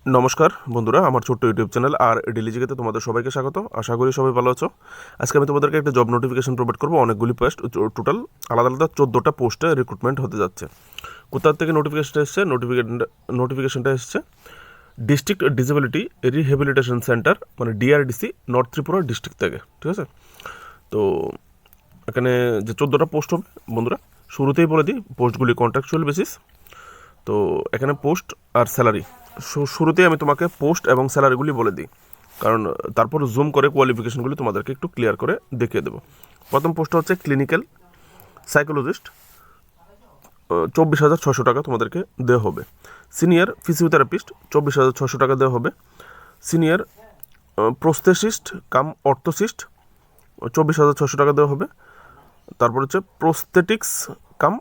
নমস্কার বন্ধুরা, আমার ছোট্ট ইউটিউব চ্যানেল আর ডেলিজিকেতে তোমাদের সবাইকে স্বাগত। আশা করি সবাই ভালো আছো। আজকে আমি তোমাদেরকে একটা জব নোটিফিকেশন প্রোভাইড করবো। অনেকগুলি পোস্ট, টোটাল আলাদা আলাদা 14টা পোস্টে রিক্রুটমেন্ট হতে যাচ্ছে। কোথা থেকে নোটিফিকেশনটা এসছে? নোটিফিকেশনটা এসছে ডিস্ট্রিক্ট ডিসেবিলিটি রিহ্যাবিলিটেশন সেন্টার, মানে ডিআরডিসি, নর্থ ত্রিপুরা ডিস্ট্রিক্ট থেকে। ঠিক আছে, তো এখানে যে 14টা পোস্ট হবে বন্ধুরা, শুরুতেই বলে দিই পোস্টগুলি কন্ট্রাকচুয়াল বেসিস। তো এখানে পোস্ট আর স্যালারি, শুরুতেই আমি তোমাকে পোস্ট এবং স্যালারিগুলি বলে দিই, কারণ তারপর জুম করে কোয়ালিফিকেশনগুলি তোমাদেরকে একটু ক্লিয়ার করে দেখিয়ে দেবো। প্রথম পোস্টটা হচ্ছে ক্লিনিক্যাল সাইকোলজিস্ট, 24,600 টাকা তোমাদেরকে দেওয়া হবে। সিনিয়র ফিজিওথেরাপিস্ট 24,600 টাকা দেওয়া হবে। সিনিয়র প্রস্থেসিস্ট কাম অর্থোসিস্ট 24,600 টাকা দেওয়া হবে। তারপর হচ্ছে প্রস্থেটিক্স কাম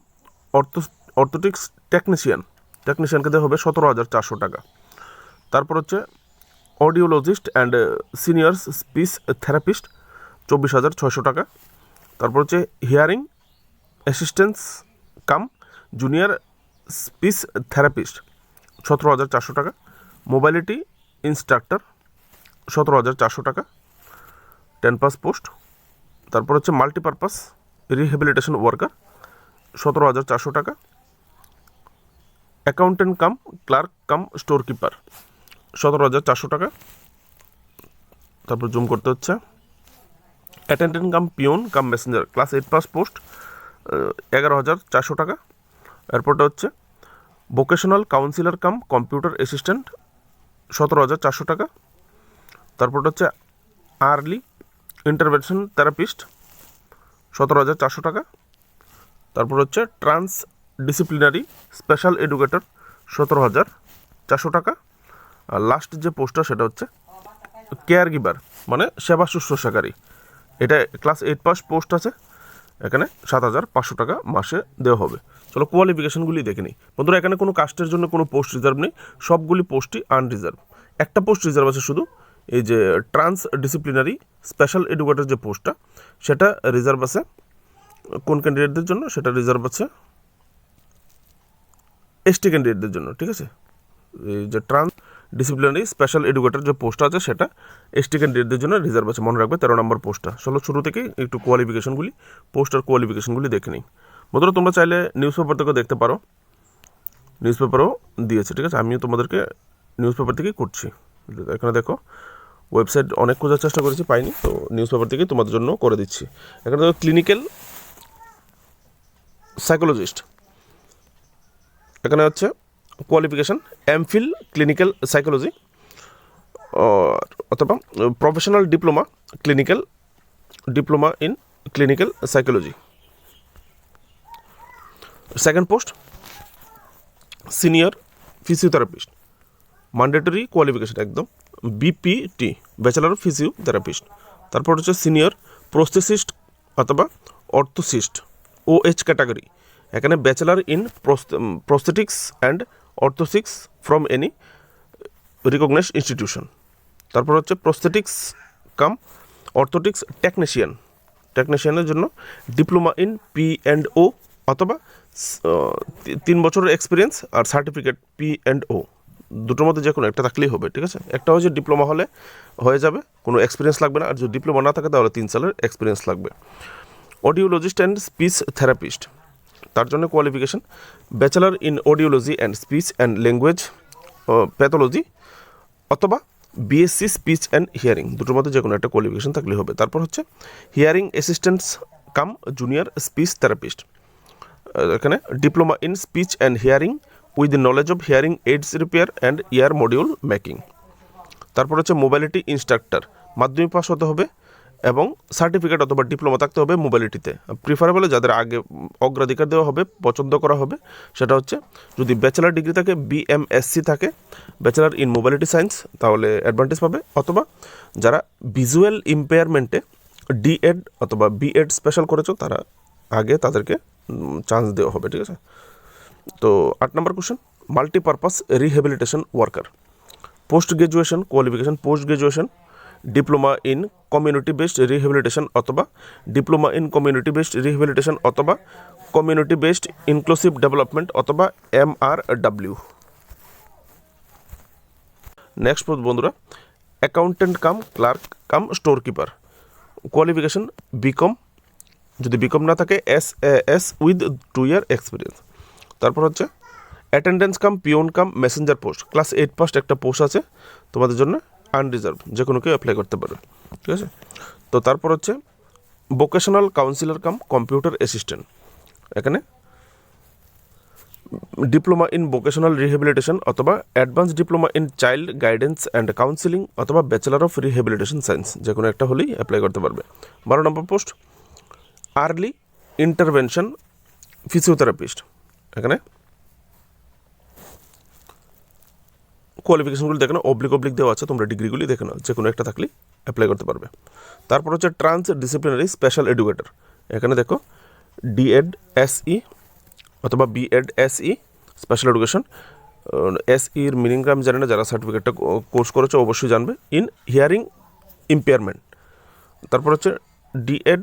অর্থোটিক্স টেকনিশিয়ানকে দেওয়া হবে 17,400 টাকা। তারপর হচ্ছে audiologist and senior speech therapist 24,600 টাকা। তারপর হচ্ছে হিয়ারিং অ্যাসিস্ট্যান্স কাম জুনিয়র স্পিচ থেরাপিস্ট 17,400 টাকা। মোবাইলিটি ইনস্ট্রাক্টর 17,400 টাকা, 10 পোস্ট। তারপর হচ্ছে মাল্টিপারপাস রিহ্যাবিলিটেশন ওয়ার্কার 17,400 টাকা। Accountant cum clerk cum store keeper 17,400 টাকা। তারপর জুম করতে হচ্ছে attendant cum peon cum messenger class 8 pass post 11,400 টাকা। এরপরটা হচ্ছে vocational counsellor cum computer assistant 17,400 টাকা। তারপরটা হচ্ছে আর্লি ইন্টারভেনশন থেরাপিস্ট 17,400 টাকা। তারপর হচ্ছে ট্রান্স ডিসিপ্লিনারি স্পেশাল এডুকেটর 17,400 টাকা। আর লাস্ট যে পোস্টটা সেটা হচ্ছে কেয়ার গিভার, মানে সেবা শুশ্রূষাকারী। এটা ক্লাস 8 পাস পোস্ট আছে, এখানে 7,500 টাকা মাসে দেওয়া হবে। চলো কোয়ালিফিকেশনগুলি দেখে নিই বন্ধুরা। এখানে কোনো কাস্টের জন্য কোনো পোস্ট রিজার্ভ নেই, সবগুলি পোস্টই আনরিজার্ভ। একটা পোস্ট রিজার্ভ আছে শুধু, এই যে ট্রান্স ডিসিপ্লিনারি স্পেশাল এডুকেটর যে পোস্টটা, সেটা রিজার্ভ আছে। কোন ক্যান্ডিডেটদের জন্য? সেটা রিজার্ভ আছে এসটি ক্যান্ডিডেটদের জন্য। ঠিক আছে, এই যে ট্রান্স ডিসিপ্লিনারি স্পেশাল এডুকেটর যে পোস্টটা আছে সেটা এসটি ক্যান্ডিডেটদের জন্য রিজার্ভ আছে, মনে রাখবে 13 নম্বর পোস্টটা। চলো শুরু থেকে একটু কোয়ালিফিকেশনগুলি, পোস্ট আর কোয়ালিফিকেশনগুলি দেখে নিই বন্ধুরা। তোমরা চাইলে নিউজ পেপার থেকেও দেখতে পারো, নিউজ পেপারও দিয়েছে। ঠিক আছে, আমিও তোমাদেরকে নিউজ পেপার থেকেই করছি। এখানে দেখো, ওয়েবসাইট অনেক খোঁজার চেষ্টা করেছি, পাইনি, তো নিউজ পেপার থেকেই তোমাদের জন্য করে দিচ্ছি। এখানে দেখো ক্লিনিক্যাল সাইকোলজিস্ট, এখানে হচ্ছে কোয়ালিফিকেশান এমফিল ক্লিনিক্যাল সাইকোলজি অথবা professional diploma in clinical psychology. Second post senior physiotherapist, mandatory qualification একদম বিপিটি, ব্যাচেলার অফ ফিজিওথেরাপিস্ট। তারপর হচ্ছে সিনিয়র প্রস্থেসিস্ট অথবা অর্থোসিস্ট OH ক্যাটাগরি, এখানে bachelor in prosthetics and orthotics from any recognised institution. তারপর হচ্ছে prosthetics কাম orthotics টেকনিশিয়ানের জন্য diploma in P&O অথবা 3 বছরের এক্সপিরিয়েন্স আর সার্টিফিকেট P&O, দুটোর মধ্যে যে কোনো একটা থাকলেই হবে। ঠিক আছে, একটা হচ্ছে ডিপ্লোমা হলে হয়ে যাবে, কোনো এক্সপিরিয়েন্স লাগবে না, আর যদি ডিপ্লোমা না থাকে তাহলে 3 সালের এক্সপিরিয়েন্স লাগবে। অডিওলজিস্ট অ্যান্ড স্পিচ থেরাপিস্ট, তার জন্য qualification bachelor in audiology and speech and language pathology অথবা BSc স্পিচ অ্যান্ড হিয়ারিং, দুটোর মধ্যে যে কোনো একটা কোয়ালিফিকেশান থাকলে হবে। তারপর হচ্ছে হিয়ারিং অ্যাসিস্ট্যান্টস কাম জুনিয়র স্পিচ থেরাপিস্ট, এখানে diploma in speech and hearing with knowledge of hearing AIDS repair and year module making. তারপর হচ্ছে মোবাইলিটি ইনস্ট্রাক্টর, মাধ্যমিক পাস হতে হবে এবং সার্টিফিকেট অথবা ডিপ্লোমা থাকতে হবে মোবাইলিটিতে। প্রিফারেবলে যাদের আগে অগ্রাধিকার দেওয়া হবে, পছন্দ করা হবে, সেটা হচ্ছে যদি ব্যাচেলার ডিগ্রি থাকে, BMSc থাকে, ব্যাচেলার ইন মোবাইলিটি সায়েন্স, তাহলে অ্যাডভান্টেজ পাবে। অথবা যারা ভিজুয়াল ইম্পেয়ারমেন্টে DEd অথবা B.Ed স্পেশাল করেছো, তারা আগে তাদেরকে চান্স দেওয়া হবে। ঠিক আছে, তো 8 নম্বর question multipurpose rehabilitation worker, post graduation qualification post graduation diploma in community based rehabilitation অথবা diploma in community based rehabilitation অথবা কমিউনিটি বেসড ইনক্লুসিভ ডেভেলপমেন্ট অথবা MRW। নেক্সট বন্ধুরা, accountant cum clerk cum store keeper, qualification BCom, যদি BCom না থাকে এস with 2 year experience. তারপর হচ্ছে attendance cum peon cum messenger post, class 8 pass একটা পোস্ট আছে তোমাদের জন্য, আনরিজার্ভ, যে কোনো কেউ অ্যাপ্লাই করতে পারবে, ঠিক আছে। তো তারপর হচ্ছে vocational counsellor cum computer assistant, এখানে ডিপ্লোমা ইন ভোকেশনাল রিহ্যাবিলিটেশন অথবা advance diploma in child guidance and counselling অথবা ব্যাচেলার অফ রিহ্যাবিলিটেশন সায়েন্স, যে কোনো একটা হলেই অ্যাপ্লাই করতে পারবে। 12 নম্বর পোস্ট আর্লি ইন্টারভেনশন ফিজিওথেরাপিস্ট, এখানে কোয়ালিফিকেশনগুলি দেখে নাও, অবলিক দেওয়া আছে, তোমরা ডিগ্রিগুলি দেখে নাও, যে কোনো একটা থাকলেই অ্যাপ্লাই করতে পারবে। তারপর হচ্ছে ট্রান্স ডিসিপ্লিনারি স্পেশাল এডুকেটর, এখানে দেখো ডিএড এসই অথবা বিএড এসই স্পেশাল এডুকেশন, এসইর মিনিংটা আমি জানি না, যারা সার্টিফিকেটটা কোর্স করেছে অবশ্যই জানবে, ইন হিয়ারিং ইম্পেয়ারমেন্ট। তারপর হচ্ছে ডিএড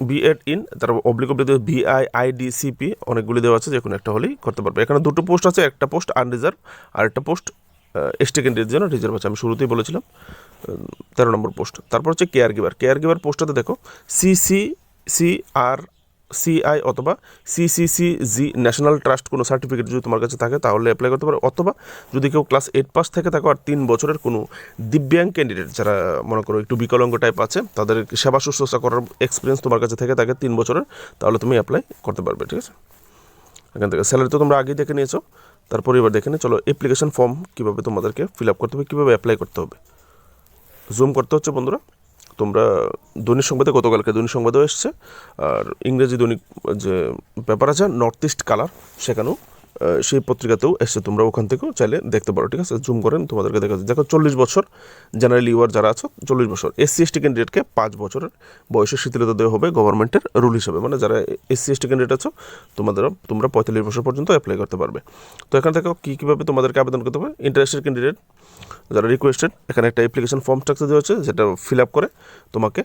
বিএড ইন, তারপর অবলিক VIIDCP, অনেকগুলি দেওয়া আছে, যে কোনো একটা হলেই করতে পারবে। এখানে দুটো পোস্ট আছে, একটা পোস্ট আনরিজার্ভ আর একটা পোস্ট এসটি ক্যান্ডিডেটের জন্য রিজার্ভ আছে, আমি শুরুতেই বলেছিলাম 13 নম্বর পোস্ট। তারপর হচ্ছে কেয়ার গিভার পোস্টটাতে দেখো CCCRCI অথবা CCCG ন্যাশনাল ট্রাস্ট কোনো সার্টিফিকেট যদি তোমার কাছে থাকে তাহলে অ্যাপ্লাই করতে পারো, অথবা যদি কেউ ক্লাস 8 পাস থেকে থাকো আর 3 বছরের কোনো দিব্যাঙ্গ ক্যান্ডিডেট, যারা মনে করো একটু বিকলাঙ্গ টাইপ আছে, তাদের সেবা শুশ্রূষা করার এক্সপিরিয়েন্স তোমার কাছে থেকে থাকে 3 বছরের, তাহলে তুমি অ্যাপ্লাই করতে পারবে, ঠিক আছে। এখান থেকে স্যালারি তো তোমরা আগেই দেখে নিয়েছো, তারপরে এবার দেখে নিই, চলো অ্যাপ্লিকেশন ফর্ম কীভাবে তোমাদেরকে ফিল আপ করতে হবে, কীভাবে অ্যাপ্লাই করতে হবে। জুম করতে হচ্ছে বন্ধুরা, তোমরা দৈনিক সংবাদে, গতকালকে দৈনিক সংবাদেও এসছে, আর ইংরেজি দৈনিক যে পেপার আছে নর্থ ইস্ট কালার, সেখানেও সেই পত্রিকাতেও এসছে, তোমরা ওখান থেকেও চাইলে দেখতে পারো, ঠিক আছে। জুম করেন তোমাদেরকে দেখা যাচ্ছে, দেখো 40 বছর জেনারেল ইউআর যারা আছো 40 বছর, SC/ST ক্যান্ডিডেটকে 5 বছরের বয়সে শিথিলতা দেওয়া হবে গভর্নমেন্টের রুল হিসাবে, মানে যারা SC/ST ক্যান্ডিডেট আছো তোমরা 45 বছর পর্যন্ত অ্যাপ্লাই করতে পারবে। তো এখান থেকে কীভাবে তোমাদেরকে আবেদন করতে হবে, ইন্টারেস্টেড ক্যান্ডিডেট যারা রিকোয়েস্টেড, এখানে একটা অ্যাপ্লিকেশন ফর্ম স্ট্রাকচার দেওয়া হচ্ছে, যেটা ফিল আপ করে তোমাকে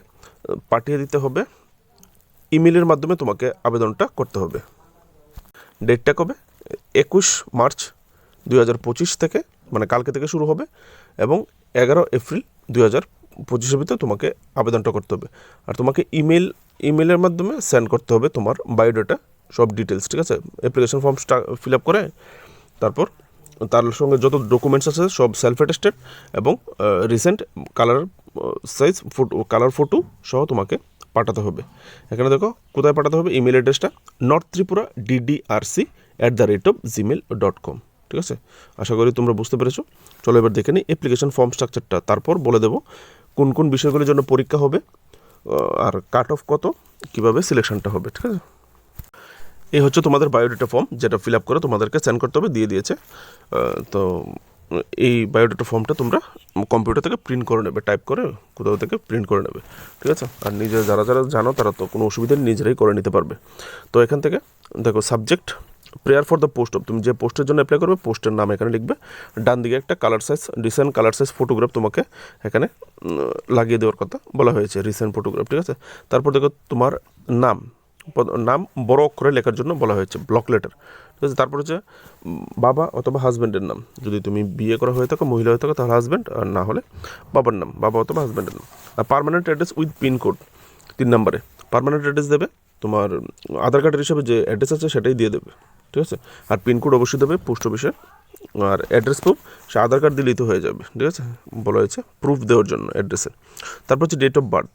পাঠিয়ে দিতে হবে, ইমেলের মাধ্যমে তোমাকে আবেদনটা করতে হবে। ডেটটা কবে, 21 মার্চ 2025 থেকে, মানে কালকে থেকে শুরু হবে, এবং 11 এপ্রিল 2025 ভিতরে তোমাকে আবেদনটা করতে হবে। আর তোমাকে ইমেলের মাধ্যমে সেন্ড করতে হবে তোমার বায়োডাটা, সব ডিটেলস, ঠিক আছে। অ্যাপ্লিকেশন ফর্মটা ফিল আপ করে তারপর তার সঙ্গে যত ডকুমেন্টস আছে সব সেলফ অ্যাটেস্টেড এবং রিসেন্ট কালার ফটো সহ তোমাকে পাঠাতে হবে। এখানে দেখো কোথায় পাঠাতে হবে, ইমেল অ্যাড্রেসটা northtripura@gmail.com, ঠিক আছে। আশা করি তোমরা বুঝতে পেরেছো। চলো এবার দেখে নিই অ্যাপ্লিকেশন ফর্ম স্ট্রাকচারটা, তারপর বলে দেবো কোন কোন বিষয়গুলির জন্য পরীক্ষা হবে আর কাট অফ কত, কীভাবে সিলেকশনটা হবে, ঠিক আছে। এই হচ্ছে তোমাদের বায়োডাটা ফর্ম, যেটা ফিল আপ করে তোমাদেরকে সেন্ড করতে হবে, দিয়ে দিয়েছে। তো এই বায়োডাটা ফর্মটা তোমরা কম্পিউটার থেকে প্রিন্ট করে নেবে, টাইপ করে কোথাও থেকে প্রিন্ট করে নেবে, ঠিক আছে। আর যারা জানো তারা তো কোনো অসুবিধা নিজেরাই করে নিতে পারবে। তো এখান থেকে দেখো subject prayer for the post of, তুমি যে পোস্টের জন্য অ্যাপ্লাই করবে পোস্টের নাম এখানে লিখবে, ডান দিকে একটা রিসেন্ট কালার সাইজ ফটোগ্রাফ তোমাকে এখানে লাগিয়ে দেওয়ার কথা বলা হয়েছে, রিসেন্ট ফটোগ্রাফ, ঠিক আছে। তারপর দেখো তোমার নাম বড় অক্ষরে লেখার জন্য বলা হয়েছে, ব্লক লেটার, ঠিক আছে। তারপর হচ্ছে বাবা অথবা হাজব্যান্ডের নাম, যদি তুমি বিয়ে করা হয়ে থাকো, মহিলা হয়ে থাকো, তাহলে হাজব্যান্ড, আর না হলে বাবার নাম, বাবা অথবা হাজব্যান্ডের নাম। আর পার্মানেন্ট অ্যাড্রেস উইথ পিনকোড, 3 নম্বরে পার্মানেন্ট অ্যাড্রেস দেবে, তোমার আধার কার্ডের হিসাবে যে অ্যাড্রেস আছে সেটাই দিয়ে দেবে, ঠিক আছে। আর পিনকোড অবশ্যই দেবে পোস্ট অফিসে, আর অ্যাড্রেস প্রুফ সে আধার কার্ড দিলেই তো হয়ে যাবে, ঠিক আছে, বলা হয়েছে প্রুফ দেওয়ার জন্য অ্যাড্রেসের। তারপর হচ্ছে ডেট অফ বার্থ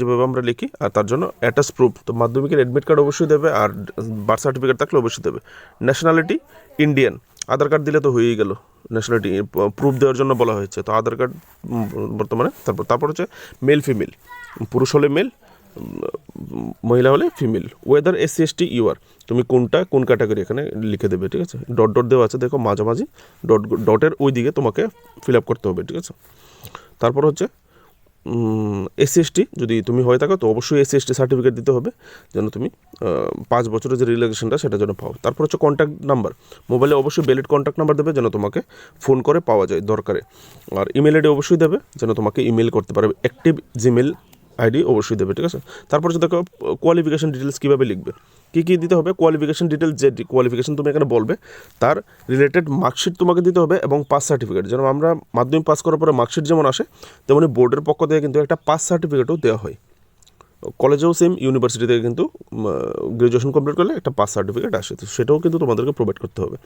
যেভাবে আমরা লিখি, আর তার জন্য অ্যাটাচ প্রুফ, তো মাধ্যমিকের অ্যাডমিট কার্ড অবশ্যই দেবে, আর বার্থ সার্টিফিকেট থাকলে অবশ্যই দেবে। ন্যাশনালিটি ইন্ডিয়ান, আধার কার্ড দিলে তো হয়েই গেল, ন্যাশনালিটি প্রুফ দেওয়ার জন্য বলা হয়েছে, তো আধার কার্ড বর্তমানে। তারপর হচ্ছে মেল ফিমেল, পুরুষ হলে মেল, মহিলা হলে ফিমেল। ওয়েদার SC/ST ইউআর, তুমি কোন ক্যাটাগরি এখানে লিখে দেবে, ঠিক আছে। ডট দেওয়া আছে দেখো মাঝামাঝি, ডটের ওই দিকে তোমাকে ফিল আপ করতে হবে, ঠিক আছে। তারপর হচ্ছে SC/ST যদি তুমি হয়ে থাকো তো অবশ্যই SC/ST সার্টিফিকেট দিতে হবে, যেন তুমি 5 বছরের যে রিল্যাক্সেশনটা সেটা যেন পাও। তারপর হচ্ছে কন্ট্যাক্ট নাম্বার, মোবাইলে অবশ্যই ভ্যালিড কন্ট্যাক্ট নাম্বার দেবে, যেন তোমাকে ফোন করে পাওয়া যায় দরকারে। আর ইমেল আইডি অবশ্যই দেবে, যেন তোমাকে ইমেল করতে পারবে, অ্যাক্টিভ জিমেল আইডি অবশ্যই দেবে, ঠিক আছে। তারপর হচ্ছে দেখো কোয়ালিফিকেশন ডিটেলস কীভাবে লিখবে, কী দিতে হবে। কোয়ালিফিকেশন ডিটেলস, যে কোয়ালিফিকেশন তুমি এখানে বলবে তার রিলেটেড মার্কশিট তোমাকে দিতে হবে এবং পাস সার্টিফিকেট। যেমন আমরা মাধ্যমিক পাস করার পরে মার্কশিট যেমন আসে, তেমনি বোর্ডের পক্ষ থেকে কিন্তু একটা পাস সার্টিফিকেটও দেওয়া হয়। কলেজেও সেম, ইউনিভার্সিটি থেকে কিন্তু গ্র্যাজুয়েশন কমপ্লিট করলে একটা পাস সার্টিফিকেট আসে, তো সেটাও কিন্তু তোমাদেরকে প্রোভাইড করতে হবে।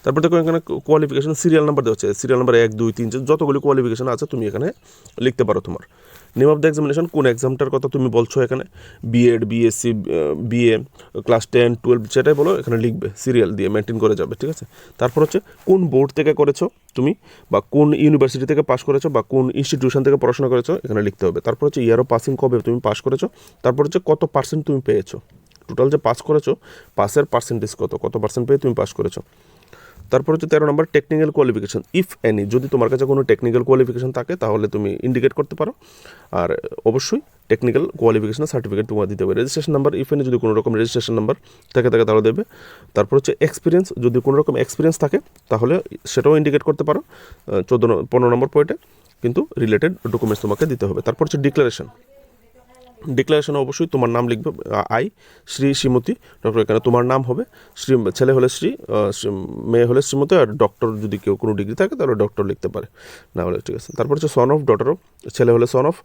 তারপর দেখো এখানে কোয়ালিফিকেশন সিরিয়াল নাম্বার দেওয়া হচ্ছে, সিরিয়াল নাম্বার 1 2 3 যতগুলি কোয়ালিফিকেশন আছে তুমি এখানে লিখতে পারো। তোমার নেম অফ দ্য এক্সামিনেশন, কোন এক্সামটার কথা তুমি বলছো এখানে, বিএড, বিএসসি, বিএ, ক্লাস 10 12 যেটাই বলো এখানে লিখবে, সিরিয়াল দিয়ে মেনটেন করে যাবে, ঠিক আছে। তারপর হচ্ছে কোন বোর্ড থেকে করেছো তুমি, বা কোন ইউনিভার্সিটি থেকে পাস করেছো, বা কোন ইনস্টিটিউশন থেকে পড়াশোনা করেছো এখানে লিখতে হবে। তারপর হচ্ছে ইয়ার অফ পাসিং, কবে তুমি পাস করেছো। তারপর হচ্ছে কত পার্সেন্ট তুমি পেয়েছো, টোটাল যে পাস করেছো পাসের পার্সেন্টেজ কত পার্সেন্ট পেয়ে তুমি পাস করেছো। তারপর হচ্ছে 13 নম্বর টেকনিক্যাল কোয়ালিফিকেশন, ইফ এনি, যদি তোমার কাছে কোনো টেকনিক্যাল কোয়ালিফিকেশন থাকে তাহলে তুমি ইন্ডিকেট করতে পারো। আর অবশ্যই টেকনিক্যাল কোয়ালিফিকেশনের সার্টিফিকেট তোমার দিতে হবে। রেজিস্ট্রেশন নাম্বার, ইফ এনি যদি কোনো রকম রেজিস্ট্রেশন নাম্বার থাকে তাহলে দেবে। তারপর হচ্ছে এক্সপিরিয়েন্স, যদি কোনো রকম এক্সপিরিয়েন্স থাকে তাহলে সেটাও ইন্ডিকেট করতে পারো 15 নম্বর পয়েন্টে, কিন্তু রিলেটেড ডকুমেন্টস তোমাকে দিতে হবে। তারপর হচ্ছে ডিক্লারেশনে অবশ্যই তোমার নাম লিখবে, শ্রী শ্রীমতী ডক্টর, এখানে তোমার নাম হবে, ছেলে হলে শ্রী, মেয়ে হলে শ্রীমতী, আর ডক্টর যদি কেউ কোনো ডিগ্রি থাকে তাহলে ডক্টর লিখতে পারে, না হলে ঠিক আছে। তারপর হচ্ছে সন অফ, ডটার অফ, ছেলে হলে সন অফ,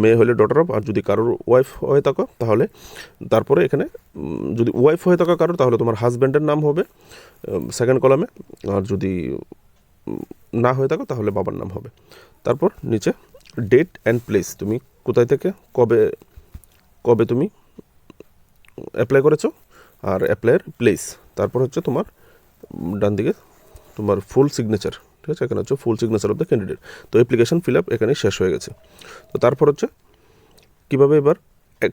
মেয়ে হলে ডটার অফ, আর যদি কারোর ওয়াইফ হয়ে থাকো তাহলে তারপরে এখানে যদি ওয়াইফ হয়ে থাকো কারোর তাহলে তোমার হাজব্যান্ডের নাম হবে সেকেন্ড কলামে, আর যদি না হয়ে থাকো তাহলে বাবার নাম হবে। তারপর নিচে ডেট অ্যান্ড প্লেস, তুমি কোথায় থেকে কবে তুমি অ্যাপ্লাই করেছো আর অ্যাপ্লাইয়ের প্লেস। তারপর হচ্ছে তোমার ডান দিকে তোমার ফুল সিগনেচার, ঠিক আছে, এখানে হচ্ছে full signature of the candidate. তো অ্যাপ্লিকেশন ফিল আপ এখানে শেষ হয়ে গেছে। তো তারপর হচ্ছে কীভাবে এবার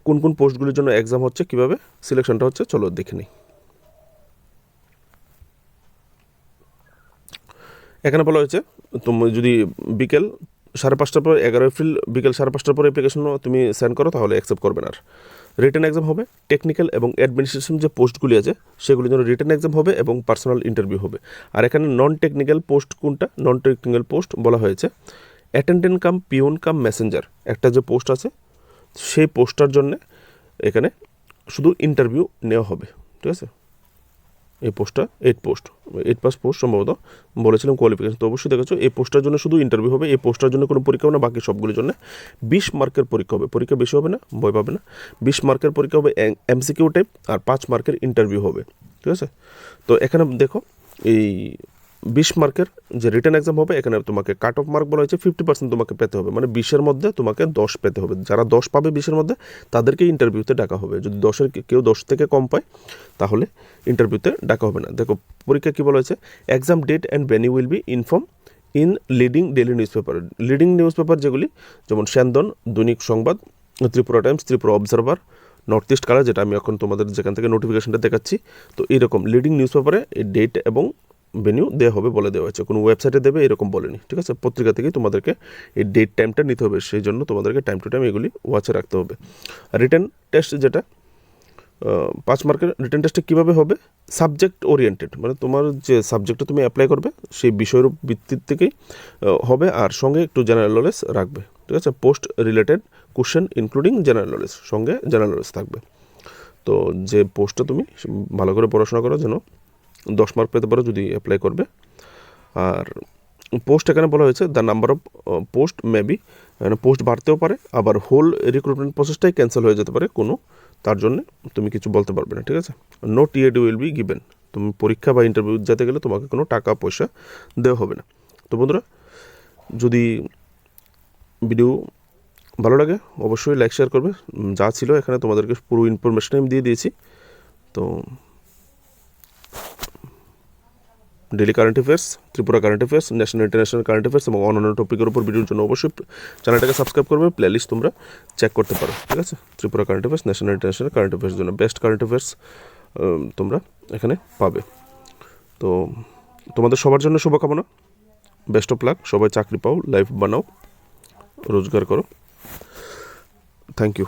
কোন কোন পোস্টগুলির জন্য এক্সাম হচ্ছে, কীভাবে সিলেকশনটা হচ্ছে চলো দেখে নিই। এখানে বলা হয়েছে তুমি যদি বিকেল 5:30টার পর 11 এপ্রিল বিকেল 5:30টার পর অ্যাপ্লিকেশন তুমি সেন্ড করো তাহলে অ্যাকসেপ্ট করবে না। আর রিটেন এক্সাম হবে, টেকনিক্যাল এবং অ্যাডমিনিস্ট্রেশন যে পোস্টগুলি আছে সেগুলির জন্য রিটেন এক্সাম হবে এবং পার্সোনাল ইন্টারভিউ হবে। আর এখানে নন টেকনিক্যাল পোস্ট কোনটা, নন টেকনিক্যাল পোস্ট বলা হয়েছে attendant cum peon cum Messenger, একটা যে পোস্ট আছে সেই পোস্টটার জন্যে এখানে শুধু ইন্টারভিউ নেওয়া হবে, ঠিক আছে। এই পোস্টটা 8 পাস পোস্ট সম্ভবত বলেছিলাম কোয়ালিফিকেশন, তো অবশ্যই দেখেছো এই পোস্টটার জন্য শুধু ইন্টারভিউ হবে। এই পোস্টটার জন্য কোনো পরীক্ষা হবে না, বাকি সবগুলোর জন্য 20 মার্কের পরীক্ষা হবে, পরীক্ষা বেশি হবে না, ভয় পাবে না। 20 মার্কের পরীক্ষা হবে এমসিকিউ টাইপ, আর 5 মার্কের ইন্টারভিউ হবে, ঠিক আছে। তো এখানে দেখো এই 20 মার্কের যে রিটেন এক্সাম হবে এখানে তোমাকে কাট অফ মার্ক বলা হয়েছে 50% তোমাকে পেতে হবে, মানে 20-এর মধ্যে তোমাকে 10 পেতে হবে। যারা 10 পাবে 20-এর মধ্যে তাদেরকে ইন্টারভিউতে ডাকা হবে। যদি 10-এর কেউ 10 থেকে কম পায় তাহলে ইন্টারভিউতে ডাকা হবে না। দেখো পরীক্ষা কী বলা হয়েছে, exam date and venue will be inform in leading daily newspaper. Leading newspaper যেগুলি যেমন Syandan, Dainik Sambad, Tripura Times, Tripura Observer, North East Colour, যেটা আমি এখন তোমাদের যেখান থেকে নোটিফিকেশনটা দেখাচ্ছি, তো এইরকম লিডিং নিউজ পেপারে এই ডেট এবং ভেন্যু দেওয়া হবে বলে দেওয়া হয়েছে, কোনো ওয়েবসাইটে দেবে এরকম বলেনি, ঠিক আছে। পত্রিকা থেকেই তোমাদেরকে এই ডেট টাইমটা নিতে হবে, সেই জন্য তোমাদেরকে টাইম টু টাইম এগুলি ওয়াচে রাখতে হবে। রিটেন টেস্ট যেটা 5 মার্কের রিটেন টেস্টে কীভাবে হবে, সাবজেক্ট ওরিয়েন্টেড, মানে তোমার যে সাবজেক্টটা তুমি অ্যাপ্লাই করবে সেই বিষয়ের ভিত্তির থেকেই হবে, আর সঙ্গে একটু জেনারেল নলেজ রাখবে, ঠিক আছে। Post related question including general knowledge, সঙ্গে জেনারেল নলেজ থাকবে। তো যে পোস্টটা তুমি ভালো করে পড়াশোনা করো যেন 10 মার্ক পেতে পারো যদি অ্যাপ্লাই করবে। আর পোস্ট এখানে বলা হয়েছে the number of post maybe, মানে পোস্ট বাড়তেও পারে, আবার হোল রিক্রুটমেন্ট প্রসেসটাই ক্যান্সেল হয়ে যেতে পারে কোনো, তার জন্য তুমি কিছু বলতে পারবে না, ঠিক আছে। নো টিএড উইল বি গিভেন, তুমি পরীক্ষা বা ইন্টারভিউ যেতে গেলে তোমাকে কোনো টাকা পয়সা দেওয়া হবে না। তো বন্ধুরা যদি ভিডিও ভালো লাগে অবশ্যই লাইক শেয়ার করবে। যা ছিল এখানে তোমাদেরকে পুরো ইনফরমেশন আমি দিয়ে দিয়েছি। তো daily current affairs, Tripura current affairs, national international current affairs এবং অন্যান্য টপিকের উপর ভিডিওর জন্য অবশ্যই চ্যানেলটাকে সাবস্ক্রাইব করবে, প্লেলিস্ট তোমরা চেক করতে পারো, ঠিক আছে। Tripura current affairs, national international current affairs জন্য বেস্ট কারেন্ট অ্যাফেয়ার্স তোমরা এখানে পাবে। তো তোমাদের সবার জন্য শুভকামনা, বেস্ট অফ লাক, সবাই চাকরি পাও, লাইফ বানাও, রোজগার করো। Thank you.